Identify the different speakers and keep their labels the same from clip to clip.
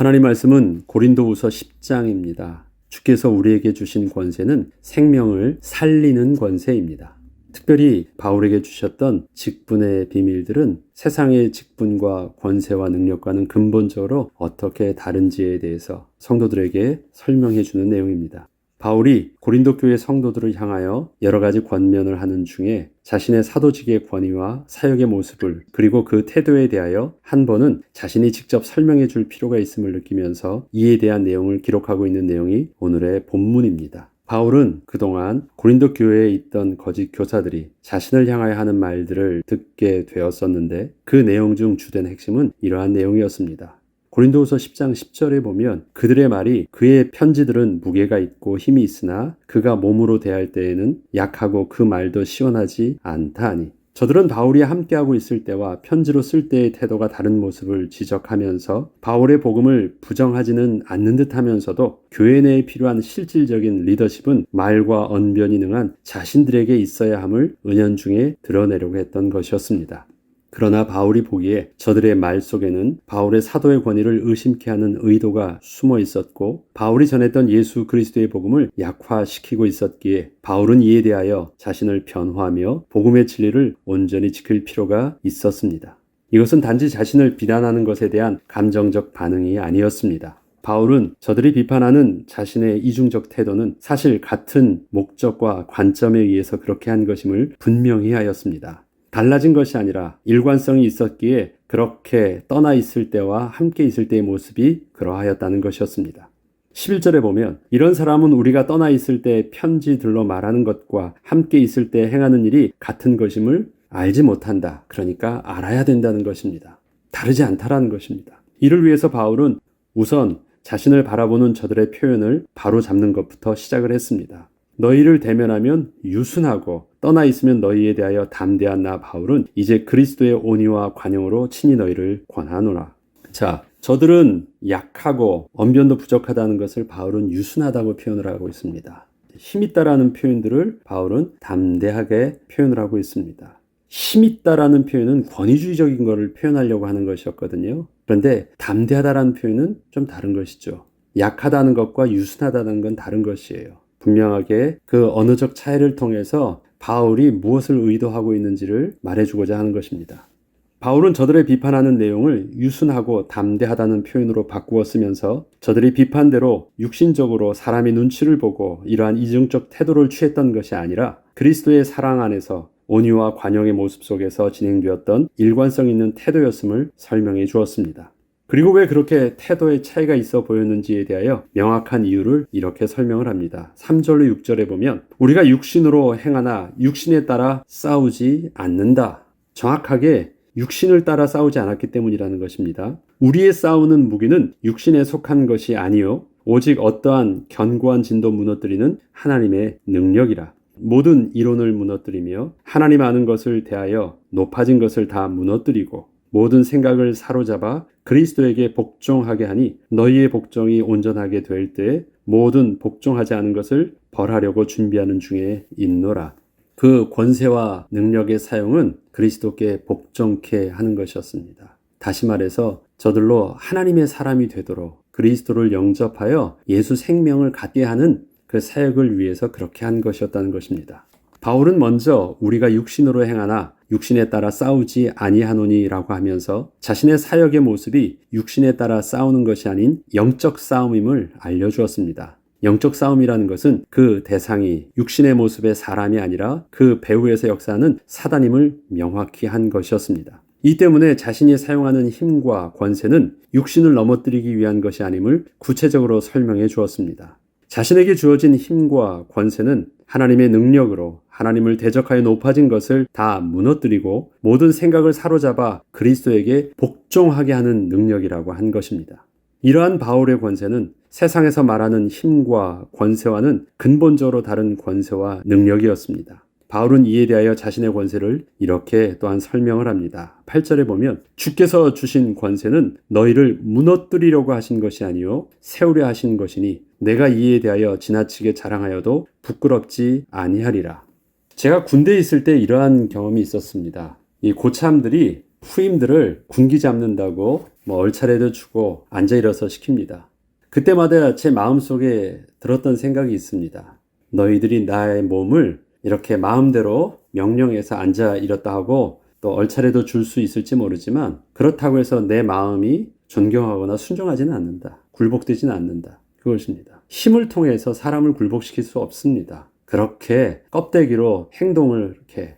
Speaker 1: 하나님 말씀은 고린도후서 10장입니다. 주께서 우리에게 주신 권세는 생명을 살리는 권세입니다. 특별히 바울에게 주셨던 직분의 비밀들은 세상의 직분과 권세와 능력과는 근본적으로 어떻게 다른지에 대해서 성도들에게 설명해 주는 내용입니다. 바울이 고린도 교회 성도들을 향하여 여러 가지 권면을 하는 중에 자신의 사도직의 권위와 사역의 모습을 그리고 그 태도에 대하여 한 번은 자신이 직접 설명해 줄 필요가 있음을 느끼면서 이에 대한 내용을 기록하고 있는 내용이 오늘의 본문입니다. 바울은 그동안 고린도 교회에 있던 거짓 교사들이 자신을 향하여 하는 말들을 듣게 되었었는데 그 내용 중 주된 핵심은 이러한 내용이었습니다. 고린도후서 10장 10절에 보면 그들의 말이 그의 편지들은 무게가 있고 힘이 있으나 그가 몸으로 대할 때에는 약하고 그 말도 시원하지 않다 하니, 저들은 바울이 함께하고 있을 때와 편지로 쓸 때의 태도가 다른 모습을 지적하면서 바울의 복음을 부정하지는 않는 듯 하면서도 교회 내에 필요한 실질적인 리더십은 말과 언변이 능한 자신들에게 있어야 함을 은연중에 드러내려고 했던 것이었습니다. 그러나 바울이 보기에 저들의 말 속에는 바울의 사도의 권위를 의심케 하는 의도가 숨어 있었고 바울이 전했던 예수 그리스도의 복음을 약화시키고 있었기에 바울은 이에 대하여 자신을 변호하며 복음의 진리를 온전히 지킬 필요가 있었습니다. 이것은 단지 자신을 비난하는 것에 대한 감정적 반응이 아니었습니다. 바울은 저들이 비판하는 자신의 이중적 태도는 사실 같은 목적과 관점에 의해서 그렇게 한 것임을 분명히 하였습니다. 달라진 것이 아니라 일관성이 있었기에 그렇게 떠나 있을 때와 함께 있을 때의 모습이 그러하였다는 것이었습니다. 11절에 보면 이런 사람은 우리가 떠나 있을 때 편지들로 말하는 것과 함께 있을 때 행하는 일이 같은 것임을 알지 못한다. 그러니까 알아야 된다는 것입니다. 다르지 않다라는 것입니다. 이를 위해서 바울은 우선 자신을 바라보는 저들의 표현을 바로 잡는 것부터 시작을 했습니다. 너희를 대면하면 유순하고 떠나 있으면 너희에 대하여 담대한 나 바울은 이제 그리스도의 온유와 관용으로 친히 너희를 권하노라. 자, 저들은 약하고 언변도 부족하다는 것을 바울은 유순하다고 표현을 하고 있습니다. 힘있다라는 표현들을 바울은 담대하게 표현을 하고 있습니다. 힘있다라는 표현은 권위주의적인 것을 표현하려고 하는 것이었거든요. 그런데 담대하다라는 표현은 좀 다른 것이죠. 약하다는 것과 유순하다는 건 다른 것이에요. 분명하게 그 언어적 차이를 통해서 바울이 무엇을 의도하고 있는지를 말해주고자 하는 것입니다. 바울은 저들의 비판하는 내용을 유순하고 담대하다는 표현으로 바꾸어 쓰면서 저들이 비판대로 육신적으로 사람의 눈치를 보고 이러한 이중적 태도를 취했던 것이 아니라 그리스도의 사랑 안에서 온유와 관용의 모습 속에서 진행되었던 일관성 있는 태도였음을 설명해 주었습니다. 그리고 왜 그렇게 태도의 차이가 있어 보였는지에 대하여 명확한 이유를 이렇게 설명을 합니다. 3절로 6절에 보면 우리가 육신으로 행하나 육신에 따라 싸우지 않는다. 정확하게 육신을 따라 싸우지 않았기 때문이라는 것입니다. 우리의 싸우는 무기는 육신에 속한 것이 아니요 오직 어떠한 견고한 진도 무너뜨리는 하나님의 능력이라. 모든 이론을 무너뜨리며 하나님 아는 것을 대하여 높아진 것을 다 무너뜨리고 모든 생각을 사로잡아 그리스도에게 복종하게 하니 너희의 복종이 온전하게 될 때 모든 복종하지 않은 것을 벌하려고 준비하는 중에 있노라. 그 권세와 능력의 사용은 그리스도께 복종케 하는 것이었습니다. 다시 말해서 저들로 하나님의 사람이 되도록 그리스도를 영접하여 예수 생명을 갖게 하는 그 사역을 위해서 그렇게 한 것이었다는 것입니다. 바울은 먼저 우리가 육신으로 행하나 육신에 따라 싸우지 아니하노니라고 하면서 자신의 사역의 모습이 육신에 따라 싸우는 것이 아닌 영적 싸움임을 알려주었습니다. 영적 싸움이라는 것은 그 대상이 육신의 모습의 사람이 아니라 그 배후에서 역사하는 사단임을 명확히 한 것이었습니다. 이 때문에 자신이 사용하는 힘과 권세는 육신을 넘어뜨리기 위한 것이 아님을 구체적으로 설명해 주었습니다. 자신에게 주어진 힘과 권세는 하나님의 능력으로 하나님을 대적하여 높아진 것을 다 무너뜨리고 모든 생각을 사로잡아 그리스도에게 복종하게 하는 능력이라고 한 것입니다. 이러한 바울의 권세는 세상에서 말하는 힘과 권세와는 근본적으로 다른 권세와 능력이었습니다. 바울은 이에 대하여 자신의 권세를 이렇게 또한 설명을 합니다. 8절에 보면 주께서 주신 권세는 너희를 무너뜨리려고 하신 것이 아니요 세우려 하신 것이니 내가 이에 대하여 지나치게 자랑하여도 부끄럽지 아니하리라. 제가 군대에 있을 때 이러한 경험이 있었습니다. 이 고참들이 후임들을 군기 잡는다고 얼차례도 주고 앉아 일어서 시킵니다. 그때마다 제 마음속에 들었던 생각이 있습니다. 너희들이 나의 몸을 이렇게 마음대로 명령해서 앉아 일었다 하고 또 얼차례도 줄 수 있을지 모르지만 그렇다고 해서 내 마음이 존경하거나 순종하지는 않는다. 굴복되지는 않는다. 그것입니다. 힘을 통해서 사람을 굴복시킬 수 없습니다. 그렇게 껍데기로 행동을 이렇게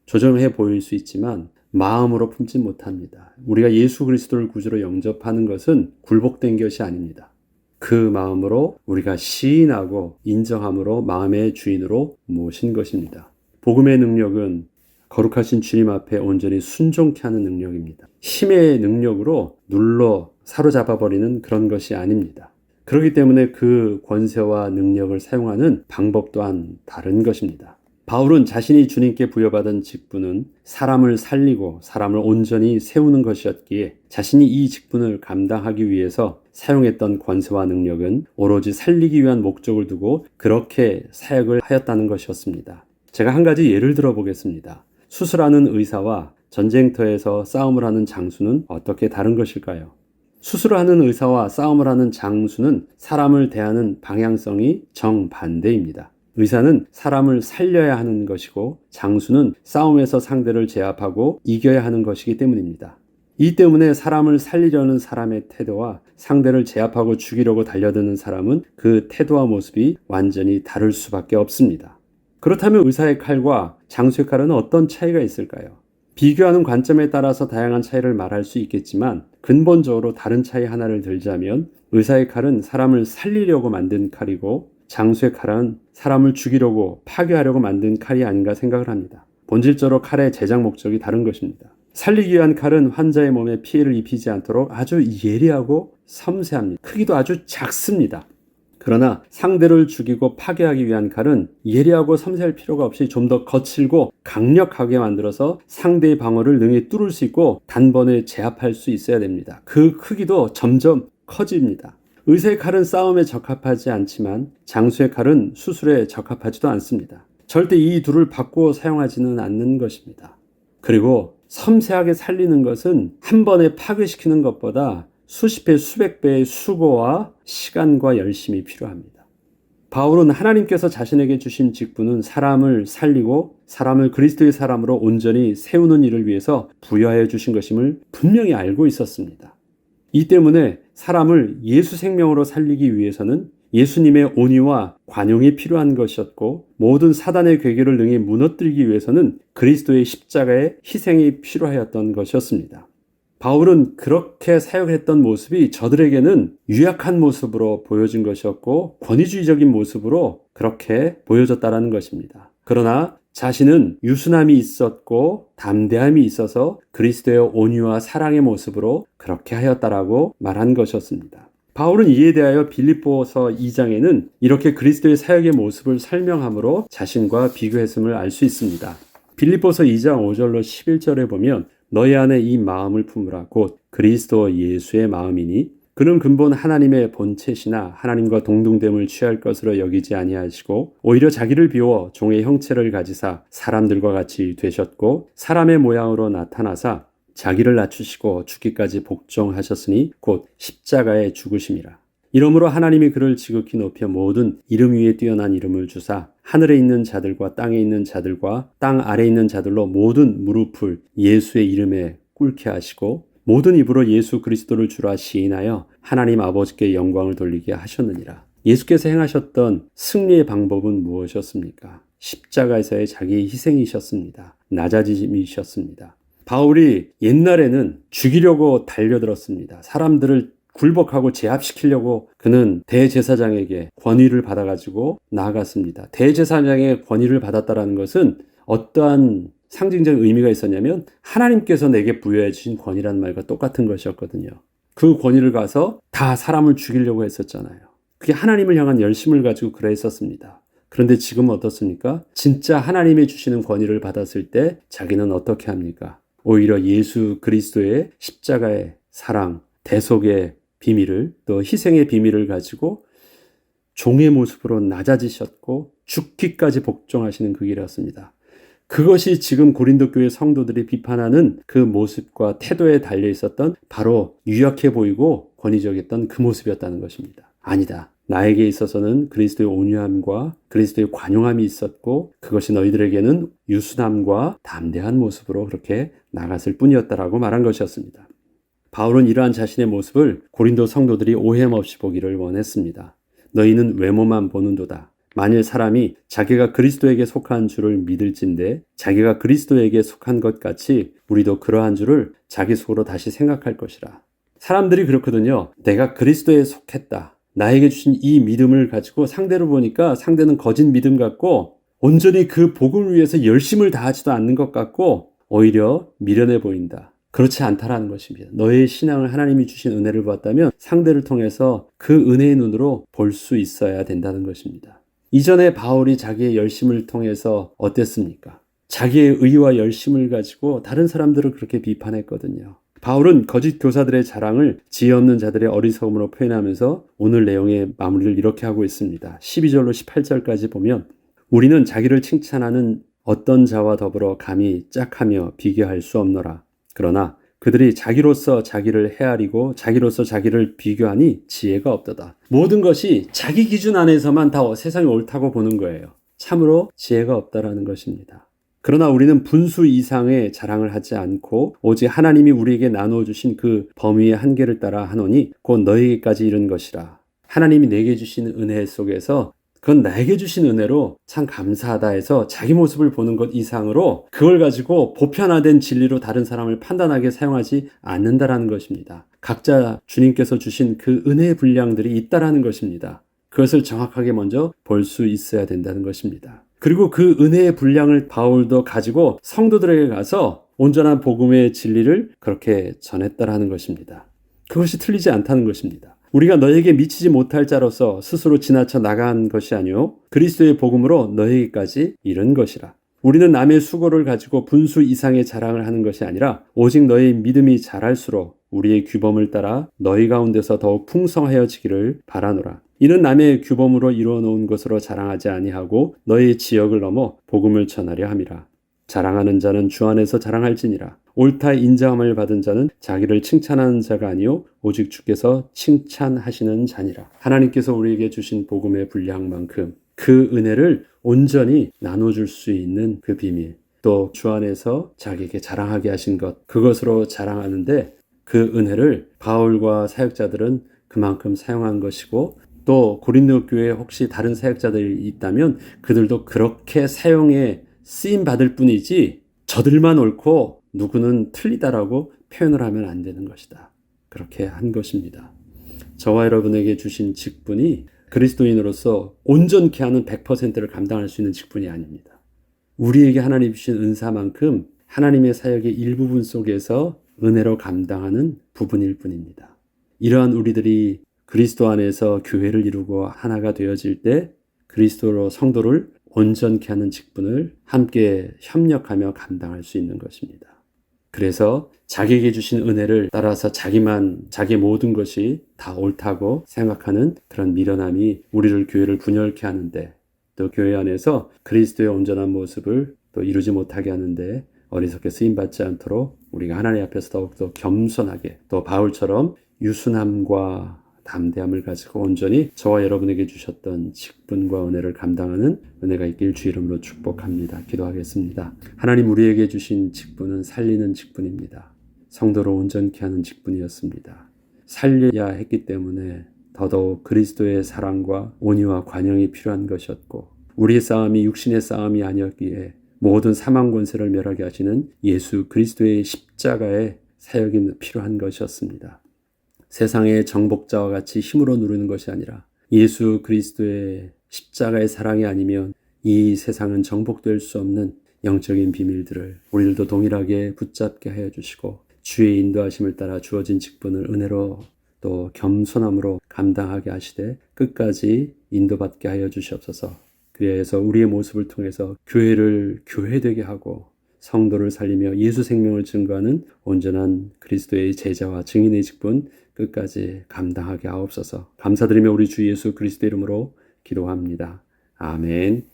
Speaker 1: 조정해 보일 수 있지만 마음으로 품지 못합니다. 우리가 예수 그리스도를 구주로 영접하는 것은 굴복된 것이 아닙니다. 그 마음으로 우리가 시인하고 인정함으로 마음의 주인으로 모신 것입니다. 복음의 능력은 거룩하신 주님 앞에 온전히 순종케 하는 능력입니다. 힘의 능력으로 눌러 사로잡아버리는 그런 것이 아닙니다. 그렇기 때문에 그 권세와 능력을 사용하는 방법 또한 다른 것입니다. 바울은 자신이 주님께 부여받은 직분은 사람을 살리고 사람을 온전히 세우는 것이었기에 자신이 이 직분을 감당하기 위해서 사용했던 권세와 능력은 오로지 살리기 위한 목적을 두고 그렇게 사역을 하였다는 것이었습니다. 제가 한 가지 예를 들어 보겠습니다. 수술하는 의사와 전쟁터에서 싸움을 하는 장수는 어떻게 다른 것일까요? 수술을 하는 의사와 싸움을 하는 장수는 사람을 대하는 방향성이 정반대입니다. 의사는 사람을 살려야 하는 것이고 장수는 싸움에서 상대를 제압하고 이겨야 하는 것이기 때문입니다. 이 때문에 사람을 살리려는 사람의 태도와 상대를 제압하고 죽이려고 달려드는 사람은 그 태도와 모습이 완전히 다를 수밖에 없습니다. 그렇다면 의사의 칼과 장수의 칼은 어떤 차이가 있을까요? 비교하는 관점에 따라서 다양한 차이를 말할 수 있겠지만 근본적으로 다른 차이 하나를 들자면 의사의 칼은 사람을 살리려고 만든 칼이고 장수의 칼은 사람을 죽이려고 파괴하려고 만든 칼이 아닌가 생각을 합니다. 본질적으로 칼의 제작 목적이 다른 것입니다. 살리기 위한 칼은 환자의 몸에 피해를 입히지 않도록 아주 예리하고 섬세합니다. 크기도 아주 작습니다. 그러나 상대를 죽이고 파괴하기 위한 칼은 예리하고 섬세할 필요가 없이 좀 더 거칠고 강력하게 만들어서 상대의 방어를 능히 뚫을 수 있고 단번에 제압할 수 있어야 됩니다. 그 크기도 점점 커집니다. 의사의 칼은 싸움에 적합하지 않지만 장수의 칼은 수술에 적합하지도 않습니다. 절대 이 둘을 바꾸어 사용하지는 않는 것입니다. 그리고 섬세하게 살리는 것은 한 번에 파괴시키는 것보다 수십 배, 수백 배의 수고와 시간과 열심이 필요합니다. 바울은 하나님께서 자신에게 주신 직분은 사람을 살리고 사람을 그리스도의 사람으로 온전히 세우는 일을 위해서 부여하여 주신 것임을 분명히 알고 있었습니다. 이 때문에 사람을 예수 생명으로 살리기 위해서는 예수님의 온유와 관용이 필요한 것이었고 모든 사단의 괴계를 능히 무너뜨리기 위해서는 그리스도의 십자가의 희생이 필요하였던 것이었습니다. 바울은 그렇게 사역했던 모습이 저들에게는 유약한 모습으로 보여진 것이었고 권위주의적인 모습으로 그렇게 보여졌다는 것입니다. 그러나 자신은 유순함이 있었고 담대함이 있어서 그리스도의 온유와 사랑의 모습으로 그렇게 하였다라고 말한 것이었습니다. 바울은 이에 대하여 빌립보서 2장에는 이렇게 그리스도의 사역의 모습을 설명함으로 자신과 비교했음을 알 수 있습니다. 빌립보서 2장 5절로 11절에 보면 너희 안에 이 마음을 품으라 곧 그리스도 예수의 마음이니 그는 근본 하나님의 본체시나 하나님과 동등됨을 취할 것으로 여기지 아니하시고 오히려 자기를 비워 종의 형체를 가지사 사람들과 같이 되셨고 사람의 모양으로 나타나사 자기를 낮추시고 죽기까지 복종하셨으니 곧 십자가에 죽으심이라. 이러므로 하나님이 그를 지극히 높여 모든 이름 위에 뛰어난 이름을 주사 하늘에 있는 자들과 땅에 있는 자들과 땅 아래에 있는 자들로 모든 무릎을 예수의 이름에 꿇게 하시고 모든 입으로 예수 그리스도를 주라 시인하여 하나님 아버지께 영광을 돌리게 하셨느니라. 예수께서 행하셨던 승리의 방법은 무엇이었습니까? 십자가에서의 자기 희생이셨습니다. 낮아짐이셨습니다. 바울이 옛날에는 죽이려고 달려들었습니다. 사람들을 굴복하고 제압시키려고 그는 대제사장에게 권위를 받아가지고 나아갔습니다. 대제사장의 권위를 받았다는 것은 어떠한 상징적 의미가 있었냐면 하나님께서 내게 부여해 주신 권위란 말과 똑같은 것이었거든요. 그 권위를 가서 다 사람을 죽이려고 했었잖아요. 그게 하나님을 향한 열심을 가지고 그랬었습니다. 그런데 지금은 어떻습니까? 진짜 하나님이 주시는 권위를 받았을 때 자기는 어떻게 합니까? 오히려 예수 그리스도의 십자가의 사랑, 대속의 비밀을 또 희생의 비밀을 가지고 종의 모습으로 낮아지셨고 죽기까지 복종하시는 그 길이었습니다. 그것이 지금 고린도 교회 성도들이 비판하는 그 모습과 태도에 달려 있었던 바로 유약해 보이고 권위적이었던 그 모습이었다는 것입니다. 아니다. 나에게 있어서는 그리스도의 온유함과 그리스도의 관용함이 있었고 그것이 너희들에게는 유순함과 담대한 모습으로 그렇게 나갔을 뿐이었다라고 말한 것이었습니다. 바울은 이러한 자신의 모습을 고린도 성도들이 오해함 없이 보기를 원했습니다. 너희는 외모만 보는도다. 만일 사람이 자기가 그리스도에게 속한 줄을 믿을진대 자기가 그리스도에게 속한 것 같이 우리도 그러한 줄을 자기 속으로 다시 생각할 것이라. 사람들이 그렇거든요. 내가 그리스도에 속했다. 나에게 주신 이 믿음을 가지고 상대를 보니까 상대는 거짓 믿음 같고 온전히 그 복음을 위해서 열심을 다하지도 않는 것 같고 오히려 미련해 보인다. 그렇지 않다라는 것입니다. 너의 신앙을 하나님이 주신 은혜를 보았다면 상대를 통해서 그 은혜의 눈으로 볼 수 있어야 된다는 것입니다. 이전에 바울이 자기의 열심을 통해서 어땠습니까? 자기의 의와 열심을 가지고 다른 사람들을 그렇게 비판했거든요. 바울은 거짓 교사들의 자랑을 지혜 없는 자들의 어리석음으로 표현하면서 오늘 내용의 마무리를 이렇게 하고 있습니다. 12절로 18절까지 보면 우리는 자기를 칭찬하는 어떤 자와 더불어 감히 짝하며 비교할 수 없노라. 그러나 그들이 자기로서 자기를 헤아리고 자기로서 자기를 비교하니 지혜가 없도다. 모든 것이 자기 기준 안에서만 다 세상이 옳다고 보는 거예요. 참으로 지혜가 없다라는 것입니다. 그러나 우리는 분수 이상의 자랑을 하지 않고 오직 하나님이 우리에게 나누어 주신 그 범위의 한계를 따라 하노니 곧 너희에게까지 이른 것이라. 하나님이 내게 주신 은혜 속에서 그건 나에게 주신 은혜로 참 감사하다 해서 자기 모습을 보는 것 이상으로 그걸 가지고 보편화된 진리로 다른 사람을 판단하게 사용하지 않는다라는 것입니다. 각자 주님께서 주신 그 은혜의 분량들이 있다라는 것입니다. 그것을 정확하게 먼저 볼 수 있어야 된다는 것입니다. 그리고 그 은혜의 분량을 바울도 가지고 성도들에게 가서 온전한 복음의 진리를 그렇게 전했다라는 것입니다. 그것이 틀리지 않다는 것입니다. 우리가 너에게 미치지 못할 자로서 스스로 지나쳐 나간 것이 아니요 그리스도의 복음으로 너에게까지 이른 것이라. 우리는 남의 수고를 가지고 분수 이상의 자랑을 하는 것이 아니라 오직 너의 믿음이 자랄수록 우리의 규범을 따라 너희 가운데서 더욱 풍성하여지기를 바라노라. 이는 남의 규범으로 이루어 놓은 것으로 자랑하지 아니하고 너의 지역을 넘어 복음을 전하려 함이라. 자랑하는 자는 주 안에서 자랑할지니라. 옳다 인정함을 받은 자는 자기를 칭찬하는 자가 아니요 오직 주께서 칭찬하시는 자니라. 하나님께서 우리에게 주신 복음의 분량만큼 그 은혜를 온전히 나눠줄 수 있는 그 비밀, 또 주 안에서 자기에게 자랑하게 하신 것, 그것으로 자랑하는데 그 은혜를 바울과 사역자들은 그만큼 사용한 것이고 또 고린도 교회에 혹시 다른 사역자들이 있다면 그들도 그렇게 사용에 쓰임 받을 뿐이지 저들만 옳고 누구는 틀리다라고 표현을 하면 안 되는 것이다. 그렇게 한 것입니다. 저와 여러분에게 주신 직분이 그리스도인으로서 온전케 하는 100%를 감당할 수 있는 직분이 아닙니다. 우리에게 하나님 주신 은사만큼 하나님의 사역의 일부분 속에서 은혜로 감당하는 부분일 뿐입니다. 이러한 우리들이 그리스도 안에서 교회를 이루고 하나가 되어질 때 그리스도로 성도를 온전케 하는 직분을 함께 협력하며 감당할 수 있는 것입니다. 그래서 자기에게 주신 은혜를 따라서 자기의 모든 것이 다 옳다고 생각하는 그런 미련함이 우리를 교회를 분열케 하는데 또 교회 안에서 그리스도의 온전한 모습을 또 이루지 못하게 하는데 어리석게 쓰임받지 않도록 우리가 하나님 앞에서 더욱더 겸손하게 또 바울처럼 유순함과 담대함을 가지고 온전히 저와 여러분에게 주셨던 직분과 은혜를 감당하는 은혜가 있길 주 이름으로 축복합니다. 기도하겠습니다. 하나님 우리에게 주신 직분은 살리는 직분입니다. 성도를 온전케 하는 직분이었습니다. 살려야 했기 때문에 더더욱 그리스도의 사랑과 온유와 관용이 필요한 것이었고 우리의 싸움이 육신의 싸움이 아니었기에 모든 사망 권세를 멸하게 하시는 예수 그리스도의 십자가의 사역이 필요한 것이었습니다. 세상의 정복자와 같이 힘으로 누르는 것이 아니라 예수 그리스도의 십자가의 사랑이 아니면 이 세상은 정복될 수 없는 영적인 비밀들을 우리들도 동일하게 붙잡게 하여 주시고 주의 인도하심을 따라 주어진 직분을 은혜로 또 겸손함으로 감당하게 하시되 끝까지 인도받게 하여 주시옵소서. 그래서 우리의 모습을 통해서 교회를 교회되게 하고 성도를 살리며 예수 생명을 증거하는 온전한 그리스도의 제자와 증인의 직분 끝까지 감당하게 하옵소서. 감사드리며 우리 주 예수 그리스도 이름으로 기도합니다. 아멘.